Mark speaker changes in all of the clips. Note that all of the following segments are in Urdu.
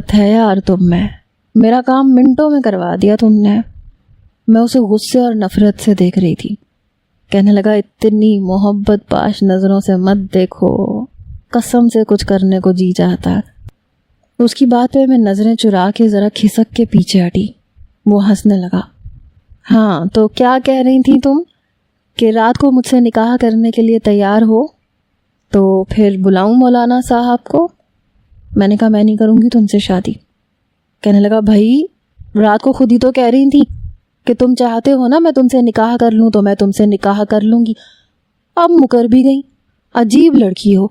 Speaker 1: طاقت ہے یار تم میں، میرا کام منٹوں میں کروا دیا تم نے۔ میں اسے غصے اور نفرت سے دیکھ رہی تھی۔ کہنے لگا اتنی محبت پاش نظروں سے مت دیکھو، قسم سے کچھ کرنے کو جی چاہتا ہے۔ اس کی بات پہ میں نظریں چرا کے ذرا کھسک کے پیچھے ہٹی۔ وہ ہنسنے لگا۔ ہاں تو کیا کہہ رہی تھی تم کہ رات کو مجھ سے نکاح کرنے کے لیے تیار ہو؟ تو پھر بلاؤں مولانا صاحب کو؟ میں نے کہا میں نہیں کروں گی تم سے شادی۔ کہنے لگا بھائی رات کو خود ہی تو کہہ رہی تھی کہ تم چاہتے ہو نا میں تم سے نکاح کر لوں تو میں تم سے نکاح کر لوں گی، اب مکر بھی گئی، عجیب لڑکی ہو۔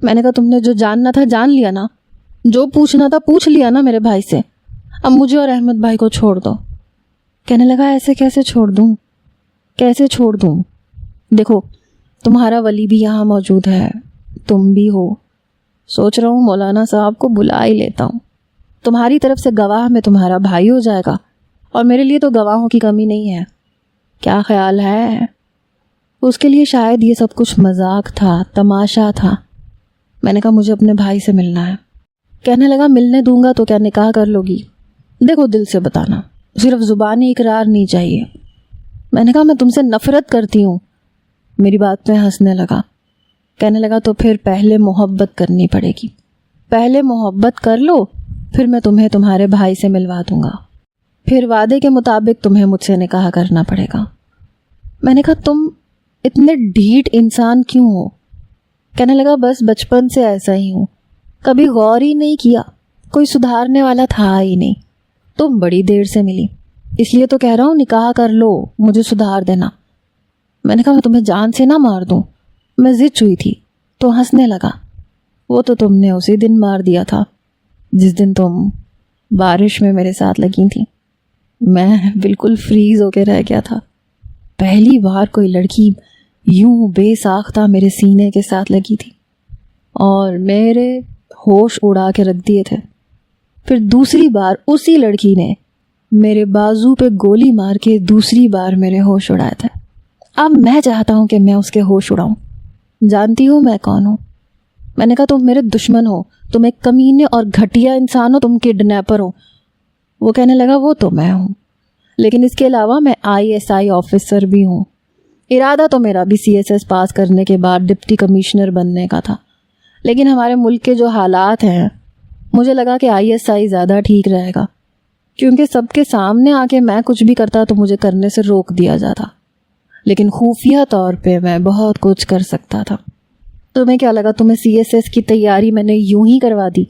Speaker 1: میں نے کہا تم نے جو جاننا تھا جان لیا نا، جو پوچھنا تھا پوچھ لیا نا میرے بھائی سے، اب مجھے اور احمد بھائی کو چھوڑ دو۔ کہنے لگا ایسے کیسے چھوڑ دوں، کیسے چھوڑ دوں؟ دیکھو تمہارا ولی بھی یہاں موجود ہے، تم بھی ہو، سوچ رہا ہوں مولانا صاحب کو بلا ہی لیتا ہوں، تمہاری طرف سے گواہ میں تمہارا بھائی ہو جائے گا، اور میرے لیے تو گواہوں کی کمی نہیں ہے، کیا خیال ہے؟ اس کے لیے شاید یہ سب کچھ مذاق تھا، تماشا تھا۔ میں نے کہا مجھے اپنے بھائی سے ملنا ہے۔ کہنے لگا ملنے دوں گا تو کیا نکاح کر لو گی؟ دیکھو دل سے بتانا، صرف زبانی اقرار نہیں چاہیے۔ میں نے کہا میں تم سے نفرت کرتی ہوں۔ میری بات پہ ہنسنے لگا۔ کہنے لگا تو پھر پہلے محبت کرنی پڑے گی، پہلے محبت کر لو، پھر میں تمہیں تمہارے بھائی سے ملوا دوں گا، پھر وعدے کے مطابق تمہیں مجھ سے نکاح کرنا پڑے گا۔ میں نے کہا تم اتنے ڈھیٹ انسان کیوں ہو؟ کہنے لگا بس بچپن سے ایسا ہی ہوں، کبھی غور ہی نہیں کیا، کوئی سدھارنے والا تھا ہی نہیں، تم بڑی دیر سے ملی، اس لیے تو کہہ رہا ہوں نکاح کر لو، مجھے سدھار دینا۔ میں نے کہا میں تمہیں جان سے نہ مار دوں، میں ضد چوئی تھی۔ تو ہنسنے لگا۔ وہ تو تم نے اسی دن مار دیا تھا جس دن تم بارش میں میرے ساتھ لگی تھی، میں بالکل فریز ہو کے رہ گیا تھا۔ پہلی بار کوئی لڑکی یوں بے ساختہ میرے سینے کے ساتھ لگی تھی اور میرے ہوش اڑا کے رکھ دیے تھے۔ پھر دوسری بار اسی لڑکی نے میرے بازو پہ گولی مار کے دوسری بار میرے ہوش اڑائے تھے۔ اب میں چاہتا ہوں کہ میں اس کے ہوش اڑاؤں۔ جانتی ہوں میں کون ہوں؟ میں نے کہا تم میرے دشمن ہو، تم ایک کمینے اور گھٹیا انسان ہو، تم کڈنیپر ہو۔ وہ کہنے لگا وہ تو میں ہوں، لیکن اس کے علاوہ میں ISI آفیسر بھی ہوں۔ ارادہ تو میرا بھی CSS پاس کرنے کے بعد ڈپٹی کمشنر بننے کا تھا، لیکن ہمارے ملک کے جو حالات ہیں مجھے لگا کہ ISI زیادہ ٹھیک رہے گا، کیونکہ سب کے سامنے آ کے میں کچھ بھی کرتا تو مجھے کرنے سے روک دیا جاتا، لیکن خفیہ طور پہ میں بہت کچھ کر سکتا تھا۔ تمہیں کیا لگا تمہیں CSS کی تیاری میں نے یوں ہی کروا دی